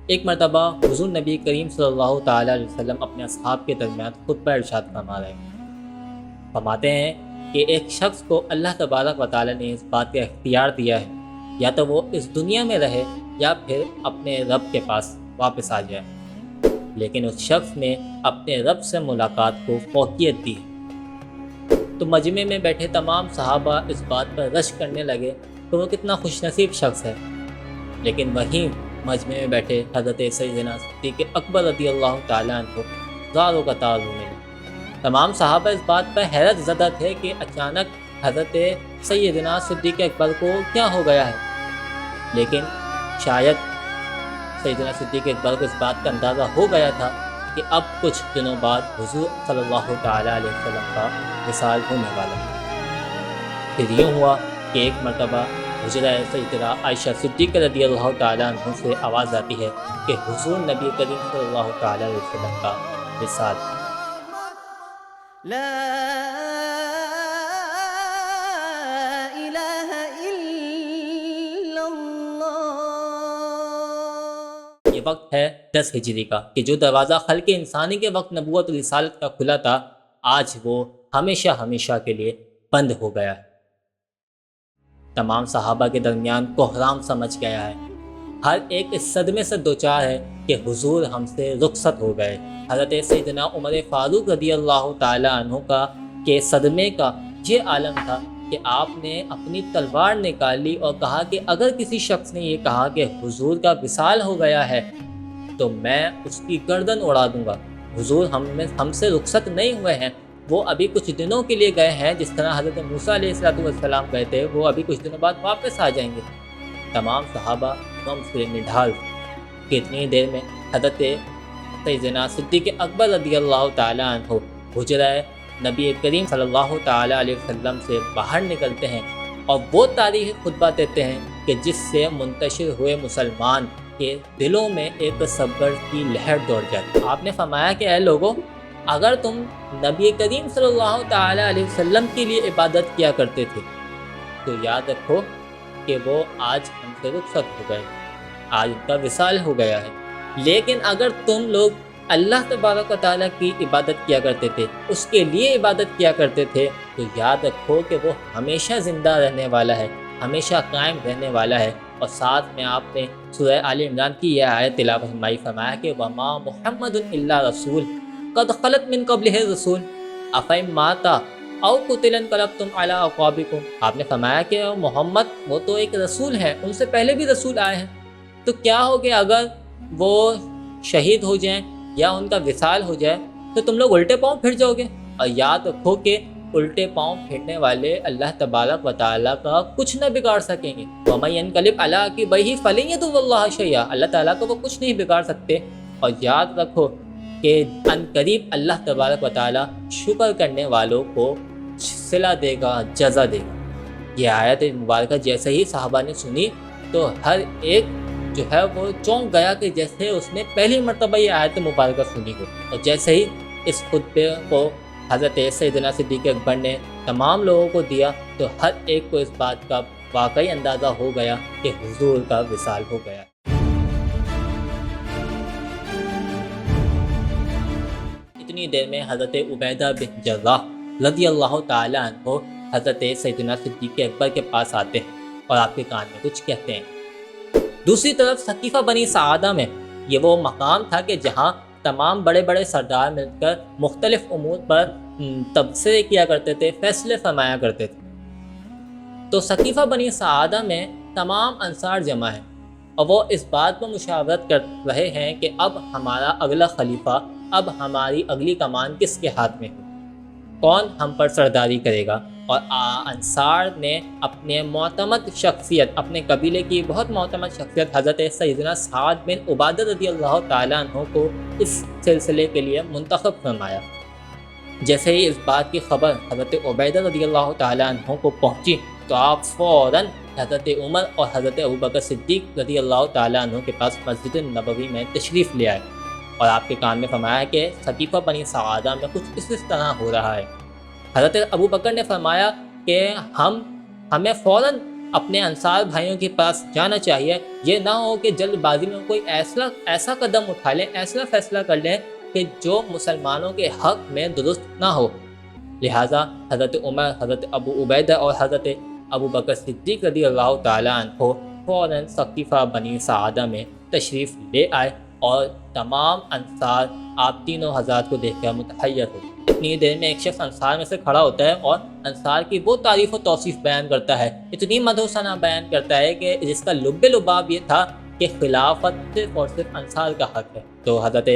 ایک مرتبہ حضور نبی کریم صلی اللہ تعالیٰ علیہ وسلم اپنے اصحاب کے درمیان خطبہ ارشاد فرما رہے ہیں۔ فرماتے ہیں کہ ایک شخص کو اللہ تبارک و تعالیٰ نے اس بات کا اختیار دیا ہے، یا تو وہ اس دنیا میں رہے یا پھر اپنے رب کے پاس واپس آ جائے، لیکن اس شخص نے اپنے رب سے ملاقات کو فوقیت دی۔ تو مجمع میں بیٹھے تمام صحابہ اس بات پر رشک کرنے لگے کہ وہ کتنا خوش نصیب شخص ہے، لیکن وہیں مجمع میں بیٹھے حضرت سیدنا صدیق اکبر رضی اللہ تعالیٰ عنہ زاروں کا تعارف ملے۔ تمام صحابہ اس بات پر حیرت زدہ تھے کہ اچانک حضرت سیدنا صدیق اکبر کو کیا ہو گیا ہے، لیکن شاید سیدنا صدیق اکبر کو اس بات کا اندازہ ہو گیا تھا کہ اب کچھ دنوں بعد حضور صلی اللہ تعالیٰ علیہ وسلم کا وصال ہونے والا ہے۔ پھر یوں ہوا کہ ایک مرتبہ حجرہ سیدہ عائشہ صدیقہ رضی اللہ تعالیٰ عنہ سے آواز آتی ہے کہ حضور نبی کریم صلی اللہ تعالیٰ علیہ وسلم کا وصال۔ لا الہ الا اللہ۔ یہ وقت ہے 10 ہجری کا کہ جو دروازہ خلق انسانی کے وقت نبوت و رسالت کا کھلا تھا، آج وہ ہمیشہ ہمیشہ کے لیے بند ہو گیا ہے۔ تمام صحابہ کے درمیان کوہرام سمجھ گیا ہے، ہر ایک اس صدمے سے دوچار ہے کہ حضور ہم سے رخصت ہو گئے۔ حضرت سیدنا عمر فاروق رضی اللہ تعالیٰ عنہ کا کہ صدمے کا یہ عالم تھا کہ آپ نے اپنی تلوار نکالی اور کہا کہ اگر کسی شخص نے یہ کہا کہ حضور کا وصال ہو گیا ہے تو میں اس کی گردن اڑا دوں گا۔ حضور ہم سے رخصت نہیں ہوئے ہیں، وہ ابھی کچھ دنوں کے لیے گئے ہیں، جس طرح حضرت موسیٰ علیہ السلام گئے تھے، وہ ابھی کچھ دنوں بعد واپس آ جائیں گے۔ تمام صحابہ غم سے نڈھال کتنی دیر میں حضرت سیدنا صدیق اکبر رضی اللہ تعالیٰ عنہ حجرہ نبی کریم صلی اللہ تعالیٰ علیہ وسلم سے باہر نکلتے ہیں اور وہ تاریخی خطبہ دیتے ہیں کہ جس سے منتشر ہوئے مسلمان کے دلوں میں ایک صبر کی لہر دوڑ جاتی۔ آپ نے فرمایا کہ اے لوگوں، اگر تم نبی کریم صلی اللہ تعالیٰ علیہ وسلم کے لیے عبادت کیا کرتے تھے تو یاد رکھو کہ وہ آج ہم سے رخصت ہو گئے، آج ان کا وصال ہو گیا ہے۔ لیکن اگر تم لوگ اللہ تبارک و تعالیٰ کی عبادت کیا کرتے تھے، اس کے لیے عبادت کیا کرتے تھے، تو یاد رکھو کہ وہ ہمیشہ زندہ رہنے والا ہے، ہمیشہ قائم رہنے والا ہے۔ اور ساتھ میں آپ نے سورہ آل عمران کی یہ آیت تلاوت فرمایا کہ وما محمد الا رسول قد خلت من قبلہ الرسول افئن مات او قتل انقلبتم علی اعقابکم۔ آپ نے فرمایا کہ محمد وہ تو ایک رسول ہے، ان سے پہلے بھی رسول آئے ہیں، تو کیا ہو کہ اگر وہ شہید ہو جائیں یا ان کا وصال ہو جائے تو تم لوگ الٹے پاؤں پھر جاؤ گے۔ اور یاد رکھو کہ الٹے پاؤں پھرنے والے اللہ تبارک و تعالیٰ کا کچھ نہ بگاڑ سکیں گے۔ وَمَن يَنْقَلِبْ عَلَىٰ عَقِبَيْهِ فَلَن يَضُرَّ اللَّهَ شَيْئًا، اللہ تعالیٰ کو وہ کچھ نہیں بگاڑ سکتے۔ اور یاد رکھو کہ ان قریب اللہ تبارک و تعالیٰ شکر کرنے والوں کو صلہ دے گا، جزا دے گا۔ یہ آیت مبارکہ جیسے ہی صحابہ نے سنی تو ہر ایک جو ہے وہ چونک گیا کہ جیسے اس نے پہلی مرتبہ یہ آیت مبارکہ سنی ہو۔ اور جیسے ہی اس خطبے کو حضرت سیدنا صدیق اکبر نے تمام لوگوں کو دیا تو ہر ایک کو اس بات کا واقعی اندازہ ہو گیا کہ حضور کا وصال ہو گیا۔ اتنی دیر میں حضرت عبیدہ بن جراح رضی اللہ تعالیٰ عنہ حضرت سیدنا صدیق اکبر کے پاس آتے ہیں اور آپ کے کان میں کچھ کہتے ہیں۔ دوسری طرف ثقیفہ بنی سعادہ میں یہ وہ مقام تھا کہ جہاں تمام بڑے بڑے سردار مل کر مختلف امور پر تبصرے کیا کرتے تھے، فیصلے فرمایا کرتے تھے۔ تو ثقیفہ بنی سعادہ میں تمام انصار جمع ہیں اور وہ اس بات پر مشاورت کر رہے ہیں کہ اب ہمارا اگلا خلیفہ، اب ہماری اگلی کمان کس کے ہاتھ میں ہو، کون ہم پر سرداری کرے گا۔ اور انصار نے اپنے معتمد شخصیت، اپنے قبیلے کی بہت معتمد شخصیت حضرت سیدنا سعد بن عبادہ رضی اللہ تعالیٰ عنہ کو اس سلسلے کے لیے منتخب فرمایا۔ جیسے ہی اس بات کی خبر حضرت عبیدہ رضی اللہ تعالیٰ عنہ کو پہنچی تو آپ فوراً حضرت عمر اور حضرت ابوبکر صدیق رضی اللہ تعالیٰ عنہ کے پاس مسجد نبوی میں تشریف لے آئے اور آپ کے کان میں فرمایا کہ ثقیفہ بنی سعادہ میں کچھ اس طرح ہو رہا ہے۔ حضرت ابوبکر نے فرمایا کہ ہمیں فوراً اپنے انصار بھائیوں کے پاس جانا چاہیے۔ یہ نہ ہو کہ جلد بازی میں کوئی ایسا قدم اٹھا لیں، ایسا فیصلہ کر لیں کہ جو مسلمانوں کے حق میں درست نہ ہو۔ لہٰذا حضرت عمر، حضرت ابو عبیدہ اور حضرت ابو بکر صدیق رضی اللہ تعالیٰ عنہ فوراً ثقیفہ بنی سعادہ میں تشریف لے آئے اور تمام انصار آپ تینوں حضرات کو دیکھ کر متحیر ہو۔ اتنی دیر میں ایک شخص انصار میں سے کھڑا ہوتا ہے اور انصار کی وہ تعریف و توصیف بیان کرتا ہے، اتنی مدح و ثنا بیان کرتا ہے کہ جس کا لب لباب یہ تھا کہ خلافت صرف اور صرف انصار کا حق ہے۔ تو حضرت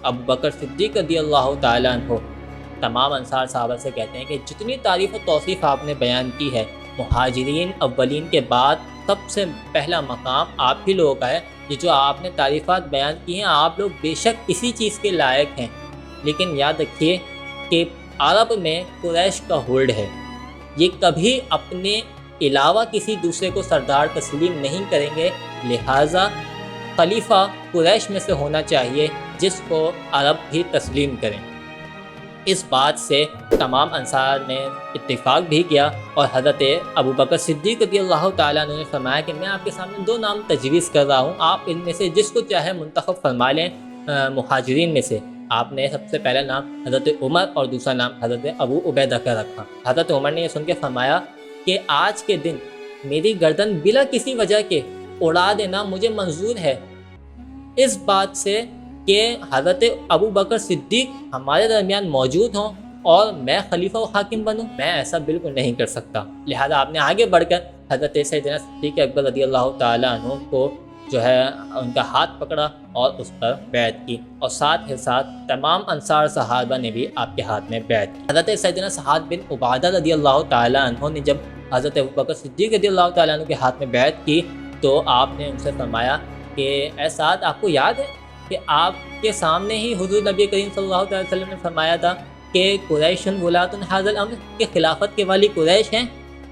ابو بکر صدیق رضی اللہ تعالیٰ عنہ تمام انصار صحابہ سے کہتے ہیں کہ جتنی تعریف و توصیف آپ نے بیان کی ہے، مہاجرین اولین کے بعد سب سے پہلا مقام آپ ہی لوگوں کا ہے۔ یہ جو آپ نے تعریفات بیان کی ہیں، آپ لوگ بے شک اسی چیز کے لائق ہیں، لیکن یاد رکھیے کہ عرب میں قریش کا ہولڈ ہے، یہ کبھی اپنے علاوہ کسی دوسرے کو سردار تسلیم نہیں کریں گے، لہٰذا خلیفہ قریش میں سے ہونا چاہیے جس کو عرب بھی تسلیم کریں۔ اس بات سے تمام انصار نے اتفاق بھی کیا اور حضرت ابو بکر صدیق رضی اللہ تعالیٰ عنہ نے فرمایا کہ میں آپ کے سامنے 2 نام تجویز کر رہا ہوں، آپ ان میں سے جس کو چاہے منتخب فرما لیں مہاجرین میں سے۔ آپ نے سب سے پہلا نام حضرت عمر اور دوسرا نام حضرت ابو عبیدہ کا رکھا۔ حضرت عمر نے یہ سن کے فرمایا کہ آج کے دن میری گردن بلا کسی وجہ کے اڑا دینا مجھے منظور ہے، اس بات سے کہ حضرت ابو بکر صدیق ہمارے درمیان موجود ہوں اور میں خلیفہ و حاکم بنوں، میں ایسا بالکل نہیں کر سکتا۔ لہذا آپ نے آگے بڑھ کر حضرت سیدنا صدیق اکبر رضی اللہ تعالیٰ عنہ کو جو ہے ان کا ہاتھ پکڑا اور اس پر بیعت کی، اور ساتھ ہی ساتھ تمام انصار صحابہ نے بھی آپ کے ہاتھ میں بیعت کی۔ حضرت سیدنا سعد بن عبادہ رضی اللہ تعالیٰ عنہ نے جب حضرت ابو بکر صدیق رضی اللہ تعالیٰ عنہ کے ہاتھ میں بیعت کی تو آپ نے ان سے فرمایا کہ اے سعد، آپ کو یاد ہے کہ آپ کے سامنے ہی حضور نبی کریم صلی اللہ علیہ وسلم نے فرمایا تھا کہ قریش ولاۃ ھذا الامر، کہ خلافت کے والی قریش ہیں؟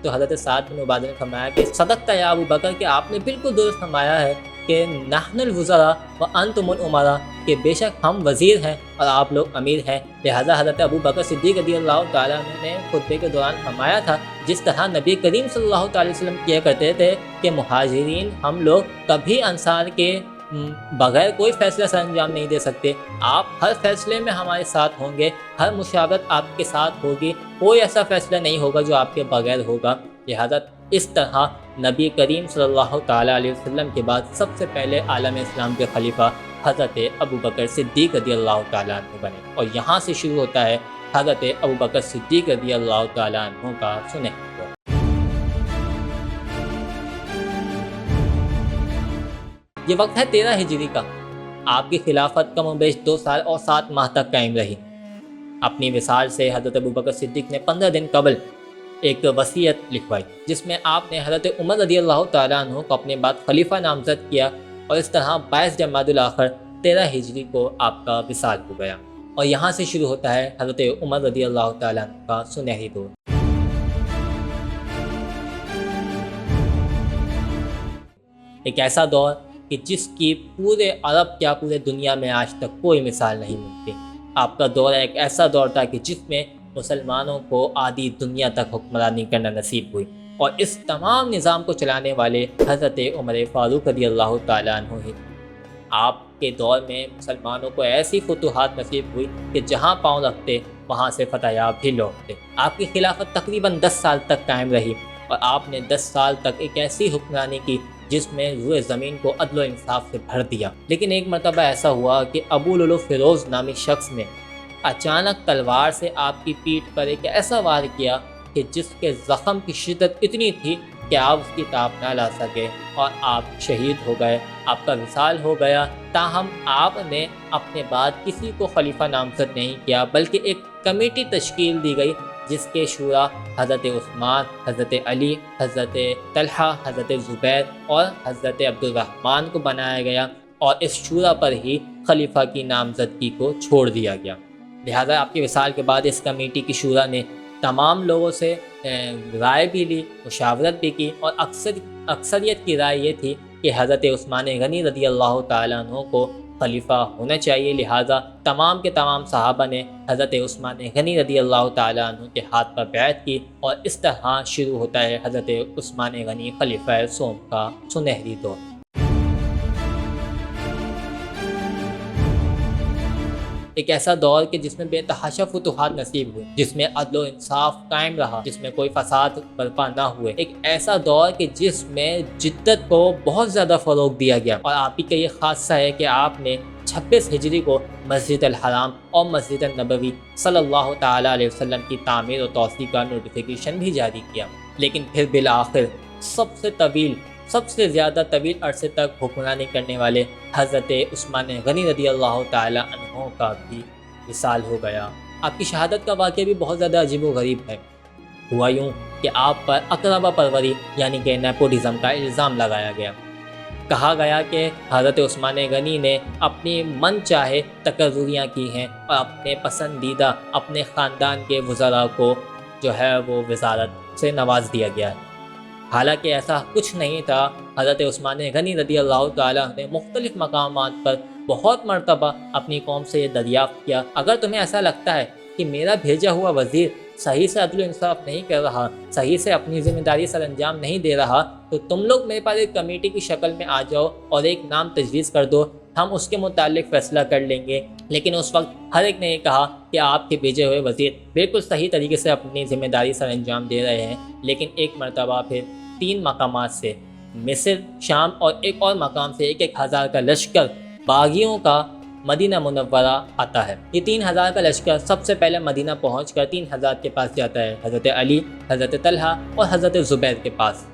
تو حضرت سعد بن عبادہ نے فرمایا کہ صدقت یا ابو بکر، کہ آپ نے بالکل درست فرمایا ہے کہ نحن الوزراء وانتم الامراء، کہ بے شک ہم وزیر ہیں اور آپ لوگ امیر ہیں۔ لہٰذا حضرت ابو بکر صدیق رضی اللہ تعالیٰ عنہ نے خطبے کے دوران فرمایا تھا جس طرح نبی کریم صلی اللہ تعالی وسلم کیا کرتے تھے کہ مہاجرین ہم لوگ کبھی انصار کے بغیر کوئی فیصلہ سر انجام نہیں دے سکتے، آپ ہر فیصلے میں ہمارے ساتھ ہوں گے، ہر مشاورت آپ کے ساتھ ہوگی، کوئی ایسا فیصلہ نہیں ہوگا جو آپ کے بغیر ہوگا۔ لہذا اس طرح نبی کریم صلی اللہ تعالیٰ علیہ وسلم کے بعد سب سے پہلے عالم اسلام کے خلیفہ حضرت ابو بکر صدیق رضی اللہ تعالیٰ عنہ بنے، اور یہاں سے شروع ہوتا ہے حضرت ابو بکر صدیق رضی اللہ تعالیٰ عنہ کا سنہرا دور۔ یہ وقت ہے 13 ہجری کا۔ آپ کی خلافت کم و بیش 2 سال اور 7 ماہ تک قائم رہی۔ اپنی وصال سے حضرت ابو بکر صدیق نے 15 دن قبل ایک وصیت لکھوائی جس میں آپ نے حضرت عمر رضی اللہ تعالیٰ عنہ کو اپنے بعد خلیفہ نامزد کیا، اور اس طرح 22 جمادی الاخر 13 ہجری کو آپ کا وصال ہو گیا، اور یہاں سے شروع ہوتا ہے حضرت عمر رضی اللہ تعالیٰ عنہ کا سنہری دور۔ ایک ایسا دور کہ جس کی پورے عرب کیا پورے دنیا میں آج تک کوئی مثال نہیں ملتی۔ آپ کا دور ایک ایسا دور تھا کہ جس میں مسلمانوں کو آدھی دنیا تک حکمرانی کرنا نصیب ہوئی، اور اس تمام نظام کو چلانے والے حضرت عمر فاروق رضی اللہ تعالیٰ عنہ ہی۔ آپ کے دور میں مسلمانوں کو ایسی فتوحات نصیب ہوئی کہ جہاں پاؤں رکھتے وہاں سے فتح یاب بھی لوٹتے۔ آپ کی خلافت تقریباً 10 سال تک قائم رہی، اور آپ نے 10 سال تک ایک ایسی حکمرانی کی جس میں روئے زمین کو عدل و انصاف سے بھر دیا۔ لیکن ایک مرتبہ ایسا ہوا کہ ابو لولو فیروز نامی شخص نے اچانک تلوار سے آپ کی پیٹھ پر ایک ایسا وار کیا کہ جس کے زخم کی شدت اتنی تھی کہ آپ اس کی تاب نہ لا سکے، اور آپ شہید ہو گئے، آپ کا وصال ہو گیا۔ تاہم آپ نے اپنے بعد کسی کو خلیفہ نامزد نہیں کیا، بلکہ ایک کمیٹی تشکیل دی گئی جس کے شورا حضرت عثمان، حضرت علی، حضرت طلحہ، حضرت زبیر اور حضرت عبد الرحمن کو بنایا گیا، اور اس شورا پر ہی خلیفہ کی نامزدگی کو چھوڑ دیا گیا۔ لہذا آپ کے وصال کے بعد اس کمیٹی کی شورا نے تمام لوگوں سے رائے بھی لی، مشاورت بھی کی، اور اکثریت کی رائے یہ تھی کہ حضرت عثمان غنی رضی اللہ تعالیٰ عنہ کو خلیفہ ہونا چاہیے، لہٰذا تمام کے تمام صحابہ نے حضرت عثمان غنی رضی اللہ تعالیٰ عنہ کے ہاتھ پر بیعت کی، اور اس طرح شروع ہوتا ہے حضرت عثمان غنی خلیفہ سوم کا سنہری دور۔ ایک ایسا دور کہ جس میں بے تحاشا فتوحات نصیب ہوئے، جس میں عدل و انصاف قائم رہا، جس میں کوئی فساد برپا نہ ہوئے، ایک ایسا دور کہ جس میں جدت کو بہت زیادہ فروغ دیا گیا، اور آپ ہی کا یہ خاصہ ہے کہ آپ نے 26 ہجری کو مسجد الحرام اور مسجد النبوی صلی اللہ تعالیٰ علیہ وسلم کی تعمیر و توسیع کا نوٹیفیکیشن بھی جاری کیا، لیکن پھر بالآخر سب سے زیادہ طویل عرصے تک حکمرانی کرنے والے حضرت عثمان غنی رضی اللہ تعالیٰ عنہ کا بھی وصال ہو گیا۔ آپ کی شہادت کا واقعہ بھی بہت زیادہ عجیب و غریب ہے۔ ہوا یوں کہ آپ پر اقربا پروری یعنی کہ نیپوٹزم کا الزام لگایا گیا۔ کہا گیا کہ حضرت عثمان غنی نے اپنی من چاہے تقرریاں کی ہیں اور اپنے پسندیدہ اپنے خاندان کے وزراء کو جو ہے وہ وزارت سے نواز دیا گیا ہے۔ حالانکہ ایسا کچھ نہیں تھا۔ حضرت عثمان غنی رضی اللہ تعالیٰ نے مختلف مقامات پر بہت مرتبہ اپنی قوم سے یہ دریافت کیا، اگر تمہیں ایسا لگتا ہے کہ میرا بھیجا ہوا وزیر صحیح سے عدل و انصاف نہیں کر رہا، صحیح سے اپنی ذمہ داری سر انجام نہیں دے رہا، تو تم لوگ میرے پاس ایک کمیٹی کی شکل میں آ جاؤ اور ایک نام تجویز کر دو، ہم اس کے متعلق فیصلہ کر لیں گے۔ لیکن اس وقت ہر ایک نے یہ کہا کہ آپ کے بھیجے ہوئے وزیر بالکل صحیح طریقے سے اپنی ذمہ داری سر انجام دے رہے ہیں۔ لیکن ایک مرتبہ پھر 3 مقامات سے، مصر، شام اور ایک اور مقام سے 1,000 کا لشکر باغیوں کا مدینہ منورہ آتا ہے۔ یہ 3,000 کا لشکر سب سے پہلے مدینہ پہنچ کر 3,000 کے پاس جاتا ہے، حضرت علی، حضرت طلحہ اور حضرت زبیر کے پاس،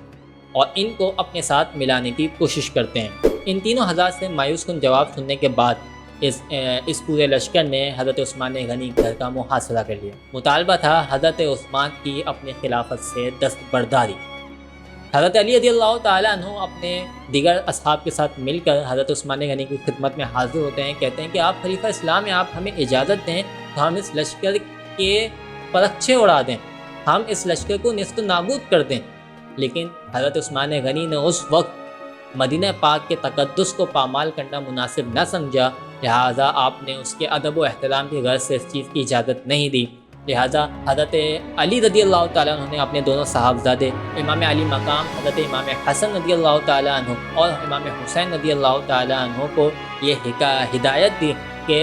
اور ان کو اپنے ساتھ ملانے کی کوشش کرتے ہیں۔ ان تینوں ہزار سے مایوس کن جواب سننے کے بعد اس پورے لشکر نے حضرت عثمان غنی گھر کا محاصرہ کر لیا۔ مطالبہ تھا حضرت عثمان کی اپنے خلافت سے دستبرداری۔ حضرت علی رضی اللہ تعالیٰ عنہ اپنے دیگر اصحاب کے ساتھ مل کر حضرت عثمان غنی کی خدمت میں حاضر ہوتے ہیں، کہتے ہیں کہ آپ خلیفہ اسلام ہیں، آپ ہمیں اجازت دیں تو ہم اس لشکر کے پرچھے اڑا دیں، ہم اس لشکر کو نیست و نابود کر دیں۔ لیکن حضرت عثمان غنی نے اس وقت مدینہ پاک کے تقدس کو پامال کرنا مناسب نہ سمجھا، لہٰذا آپ نے اس کے ادب و احترام کی غرض سے اس چیز کی اجازت نہیں دی۔ لہٰذا حضرت علی رضی اللہ تعالیٰ عنہ نے اپنے دونوں صاحبزادے امام علی مقام حضرت امام حسن رضی اللہ تعالیٰ عنہ اور امام حسین رضی اللہ تعالیٰ عنہ کو یہ ہدایت دی کہ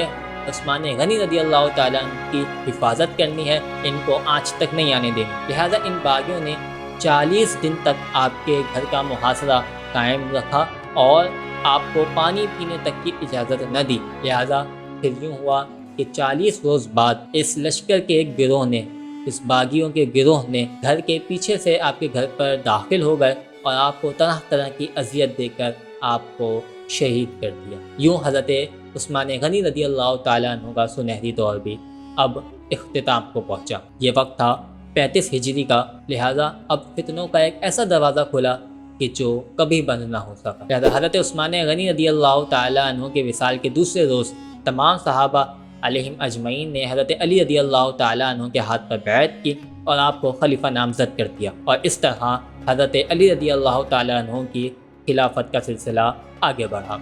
عثمان غنی رضی اللہ تعالیٰ عنہ کی حفاظت کرنی ہے، ان کو آنچ تک نہیں آنے دینی۔ لہٰذا ان باغیوں نے 40 دن تک آپ کے گھر کا محاصرہ قائم رکھا اور آپ کو پانی پینے تک کی اجازت نہ دی۔ لہٰذا پھر یوں ہوا کہ 40 روز بعد اس لشکر کے ایک گروہ نے، اس باغیوں کے گروہ نے گھر کے پیچھے سے آپ کے گھر پر داخل ہو گئے اور آپ کو طرح طرح کی اذیت دے کر آپ کو شہید کر دیا۔ یوں حضرت عثمان غنی رضی اللہ تعالیٰ عنہ کا سنہری دور بھی اب اختتام کو پہنچا۔ یہ وقت تھا 35 ہجری کا، لہٰذا اب فتنوں کا ایک ایسا دروازہ کھلا کہ جو کبھی بند نہ ہو سکا۔ لہٰذا حضرت عثمان غنی رضی اللہ تعالیٰ عنہ کے وصال کے دوسرے روز تمام صحابہ علیہم اجمعین نے حضرت علی رضی اللہ تعالیٰ عنہ کے ہاتھ پر بیعت کی اور آپ کو خلیفہ نامزد کر دیا، اور اس طرح حضرت علی رضی اللہ تعالیٰ عنہ کی خلافت کا سلسلہ آگے بڑھا۔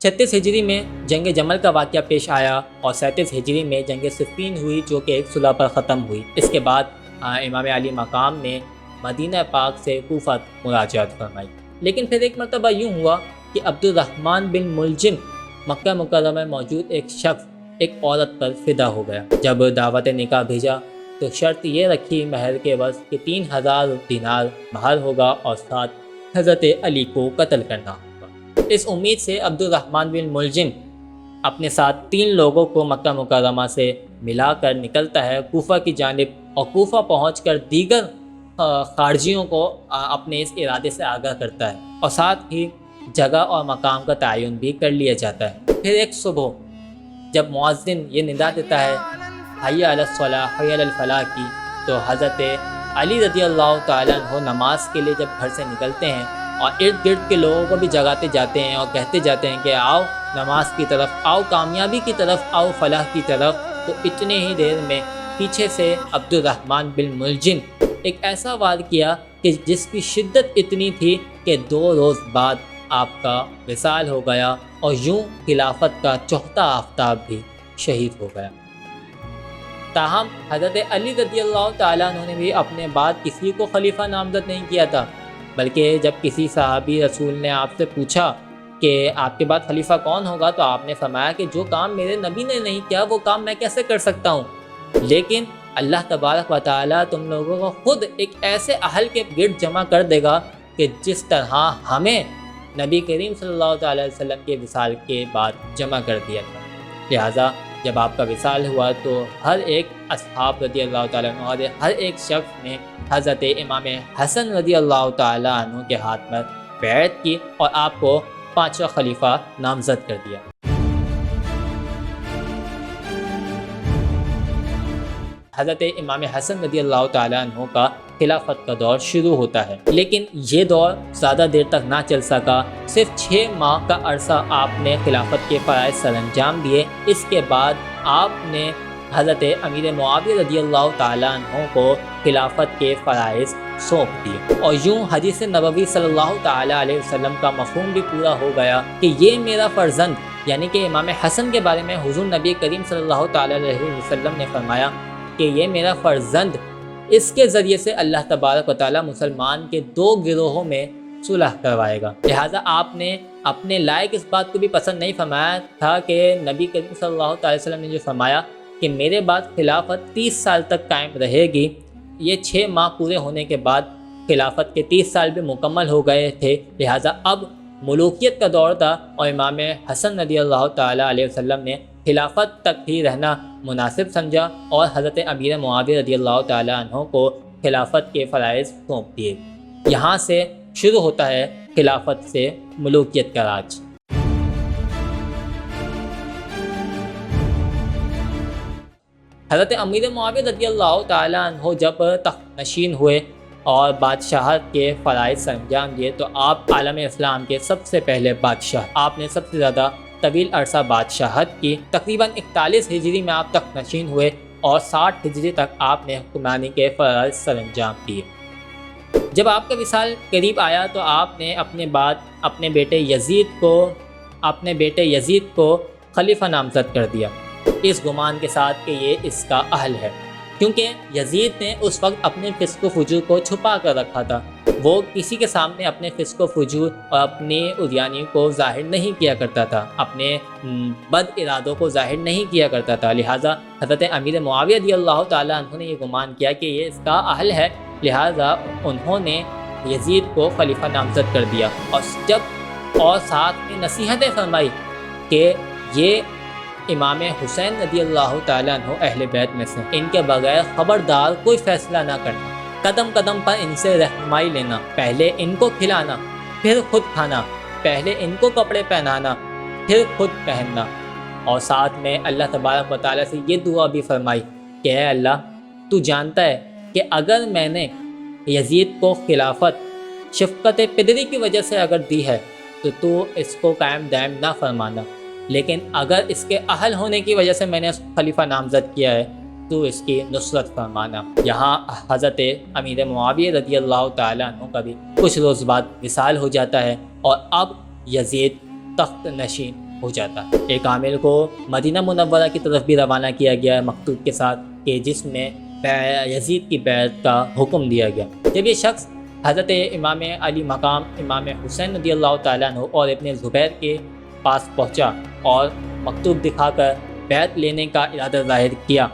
36 ہجری میں جنگ جمل کا واقعہ پیش آیا اور 37 ہجری میں جنگ صفین ہوئی، جو کہ ایک صلح پر ختم ہوئی۔ اس کے بعد امام علی مقام نے مدینہ پاک سے کوفہ مراجعت فرمائی۔ لیکن پھر ایک مرتبہ یوں ہوا کہ عبد الرحمن بن ملجم مکہ مکرمہ میں موجود ایک شخص ایک عورت پر فدا ہو گیا۔ جب دعوت نکاح بھیجا تو شرط یہ رکھی مہر کے وقت کہ 3,000 دینار مہر ہوگا اور ساتھ حضرت علی کو قتل کرنا ہوگا۔ اس امید سے عبد الرحمن بن ملجم اپنے ساتھ 3 لوگوں کو مکہ مکرمہ سے ملا کر نکلتا ہے کوفہ کی جانب، اور کوفہ پہنچ کر دیگر خارجیوں کو اپنے اس ارادے سے آگاہ کرتا ہے، اور ساتھ ہی جگہ اور مقام کا تعین بھی کر لیا جاتا ہے۔ پھر ایک صبح جب مؤذن یہ ندا دیتا ہے حی علی الصلاح حی علی الفلاح کی، تو حضرت علی رضی اللہ تعالیٰ عنہ نماز کے لیے جب گھر سے نکلتے ہیں اور ارد گرد کے لوگوں کو بھی جگاتے جاتے ہیں اور کہتے جاتے ہیں کہ آؤ نماز کی طرف، آؤ کامیابی کی طرف، آؤ فلاح کی طرف، تو اتنے ہی دیر میں پیچھے سے عبد الرحمن بن ملجم ایک ایسا وار کیا کہ جس کی شدت اتنی تھی کہ 2 روز بعد آپ کا وصال ہو گیا اور یوں خلافت کا چوتھا آفتاب بھی شہید ہو گیا۔ تاہم حضرت علی رضی اللہ تعالیٰ عنہ نے بھی اپنے بعد کسی کو خلیفہ نامزد نہیں کیا تھا، بلکہ جب کسی صحابی رسول نے آپ سے پوچھا کہ آپ کے بعد خلیفہ کون ہوگا تو آپ نے فرمایا کہ جو کام میرے نبی نے نہیں کیا وہ کام میں کیسے کر سکتا ہوں، لیکن اللہ تبارک و تعالیٰ تم لوگوں کو خود ایک ایسے اہل کے گرد جمع کر دے گا کہ جس طرح ہمیں نبی کریم صلی اللہ تعالیٰ علیہ وسلم کے وصال کے بعد جمع کر دیا تھا۔ لہٰذا جب آپ کا وصال ہوا تو ہر ایک اصحاب رضی اللہ تعالیٰ عنہ اور ہر ایک شخص نے حضرت امام حسن رضی اللہ تعالیٰ عنہ کے ہاتھ میں بیعت کی اور آپ کو 5واں خلیفہ نامزد کر دیا۔ حضرت امام حسن رضی اللہ تعالیٰ عنہ کا خلافت کا دور شروع ہوتا ہے، لیکن یہ دور زیادہ دیر تک نہ چل سکا۔ صرف 6 ماہ کا عرصہ آپ نے خلافت کے فرائض سر انجام دیے۔ اس کے بعد آپ نے حضرت امیر معاویہ رضی اللہ تعالیٰ عنہ کو خلافت کے فرائض سونپ دیے، اور یوں حدیث نبوی صلی اللہ تعالیٰ علیہ وسلم کا مفہوم بھی پورا ہو گیا کہ یہ میرا فرزند یعنی کہ امام حسن کے بارے میں حضور نبی کریم صلی اللہ تعالیٰ علیہ وسلم نے فرمایا کہ یہ میرا فرزند، اس کے ذریعے سے اللہ تبارک و تعالیٰ مسلمان کے 2 گروہوں میں صلح کروائے گا۔ لہٰذا آپ نے اپنے لائق اس بات کو بھی پسند نہیں فرمایا تھا کہ نبی کریم صلی اللہ تعالیٰ وسلم نے جو فرمایا کہ میرے بعد خلافت 30 سال تک قائم رہے گی، یہ 6 ماہ پورے ہونے کے بعد خلافت کے 30 سال بھی مکمل ہو گئے تھے، لہٰذا اب ملوکیت کا دور تھا اور امام حسن رضی اللہ تعالیٰ علیہ وسلم نے خلافت تک ہی رہنا مناسب سمجھا اور حضرت امیر معاویہ رضی اللہ تعالیٰ عنہ کو خلافت کے فرائض سونپ دیے۔ یہاں سے شروع ہوتا ہے خلافت سے ملوکیت کا راج۔ حضرت امیر معاویہ رضی اللہ تعالیٰ عنہ جب تخت نشین ہوئے اور بادشاہت کے فرائض سر انجام دیے تو آپ عالم اسلام کے سب سے پہلے بادشاہ، آپ نے سب سے زیادہ طویل عرصہ بادشاہت کی۔ تقریباً 41 ہجری میں آپ تخت نشین ہوئے اور 60 ہجری تک آپ نے حکمرانی کے فرائض سر انجام دیے۔ جب آپ کا وصال قریب آیا تو آپ نے اپنے بعد اپنے بیٹے یزید کو خلیفہ نامزد کر دیا، اس گمان کے ساتھ کہ یہ اس کا اہل ہے، کیونکہ یزید نے اس وقت اپنے فسق و فجور کو چھپا کر رکھا تھا۔ وہ کسی کے سامنے اپنے فسق و فجور اور اپنی عریانی کو ظاہر نہیں کیا کرتا تھا، اپنے بد ارادوں کو ظاہر نہیں کیا کرتا تھا، لہٰذا حضرت امیر معاویہ رضی اللہ تعالیٰ عنہ نے یہ گمان کیا کہ یہ اس کا اہل ہے، لہٰذا انہوں نے یزید کو خلیفہ نامزد کر دیا اور ساتھ میں نصیحتیں فرمائی کہ یہ امام حسین رضی اللہ تعالیٰ عنہ اہل بیت میں سے، ان کے بغیر خبردار کوئی فیصلہ نہ کرنا، قدم قدم پر ان سے رہنمائی لینا، پہلے ان کو کھلانا پھر خود کھانا، پہلے ان کو کپڑے پہنانا پھر خود پہننا، اور ساتھ میں اللہ تبارک و تعالیٰ سے یہ دعا بھی فرمائی کہ اے اللہ تو جانتا ہے کہ اگر میں نے یزید کو خلافت شفقت پدری کی وجہ سے اگر دی ہے تو اس کو قائم دائم نہ فرمانا، لیکن اگر اس کے اہل ہونے کی وجہ سے میں نے اس کو خلیفہ نامزد کیا ہے تو اس کی نصرت فرمانا۔ یہاں حضرت امیر معاویہ رضی اللہ تعالیٰ عنہ کا بھی کچھ روز بعد وصال ہو جاتا ہے اور اب یزید تخت نشین ہو جاتا ہے۔ ایک عامل کو مدینہ منورہ کی طرف بھی روانہ کیا گیا ہے مکتوب کے ساتھ کہ جس میں یزید کی بیعت کا حکم دیا گیا۔ جب یہ شخص حضرت امام علی مقام امام حسین رضی اللہ تعالیٰ عنہ اور ابن زبیر کے پاس پہنچا اور مکتوب دکھا کر بیعت لینے کا ارادہ ظاہر کیا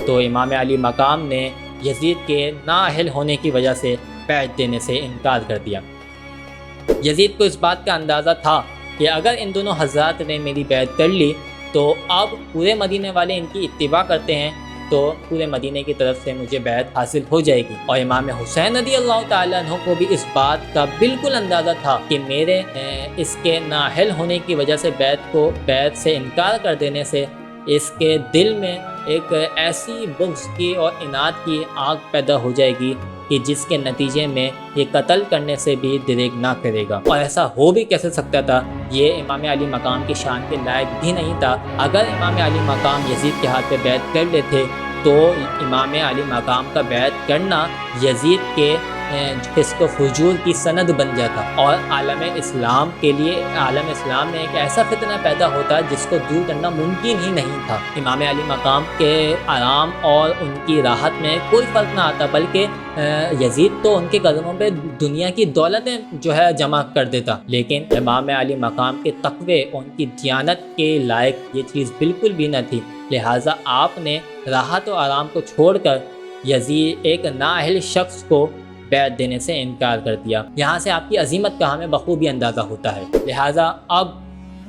تو امام علی مقام نے یزید کے نااہل ہونے کی وجہ سے بیعت دینے سے انکار کر دیا۔ یزید کو اس بات کا اندازہ تھا کہ اگر ان دونوں حضرات نے میری بیعت کر لی تو اب پورے مدینے والے ان کی اتباع کرتے ہیں تو پورے مدینے کی طرف سے مجھے بیعت حاصل ہو جائے گی، اور امام حسین رضی اللہ تعالیٰ عنہ کو بھی اس بات کا بالکل اندازہ تھا کہ میرے اس کے نااہل ہونے کی وجہ سے بیعت سے انکار کر دینے سے اس کے دل میں ایک ایسی بغض کی اور عناد کی آگ پیدا ہو جائے گی کہ جس کے نتیجے میں یہ قتل کرنے سے بھی دریغ نہ کرے گا، اور ایسا ہو بھی کیسے سکتا تھا، یہ امام علی مقام کی شان کے لائق بھی نہیں تھا۔ اگر امام علی مقام یزید کے ہاتھ پہ بیعت کر لیتے تو امام علی مقام کا بیعت کرنا یزید کے فسق و فجور کی سند بن جاتا اور عالم اسلام کے لیے عالم اسلام میں ایک ایسا فتنہ پیدا ہوتا جس کو دور کرنا ممکن ہی نہیں تھا۔ امام علی مقام کے آرام اور ان کی راحت میں کوئی فرق نہ آتا، بلکہ یزید تو ان کے قدموں پہ دنیا کی دولتیں جو ہے جمع کر دیتا، لیکن امام علی مقام کے تقوی اور ان کی دیانت کے لائق یہ چیز بالکل بھی نہ تھی، لہٰذا آپ نے راحت و آرام کو چھوڑ کر یزید ایک نااہل شخص کو بیعت دینے سے انکار کر دیا۔ یہاں سے آپ کی عظیمت کا ہمیں بخوبی اندازہ ہوتا ہے۔ لہٰذا اب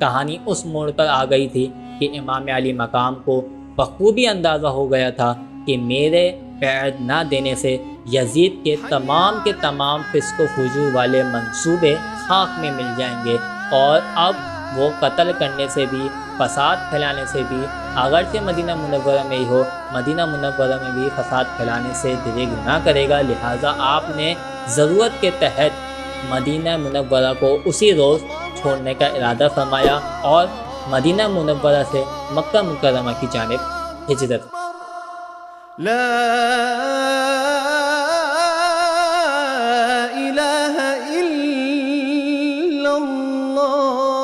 کہانی اس موڑ پر آ گئی تھی کہ امام علی مقام کو بخوبی اندازہ ہو گیا تھا کہ میرے بیعت نہ دینے سے یزید کے تمام فسق و فجور والے منصوبے خاک میں مل جائیں گے، اور اب وہ قتل کرنے سے بھی، فساد پھیلانے سے بھی، اگرچہ مدینہ منورہ میں ہی ہو، مدینہ منورہ میں بھی فساد پھیلانے سے دریغ نہ کرے گا۔ لہٰذا آپ نے ضرورت کے تحت مدینہ منورہ کو اسی روز چھوڑنے کا ارادہ فرمایا اور مدینہ منورہ سے مکہ مکرمہ کی جانب ہجرت۔ لا إله إلا الله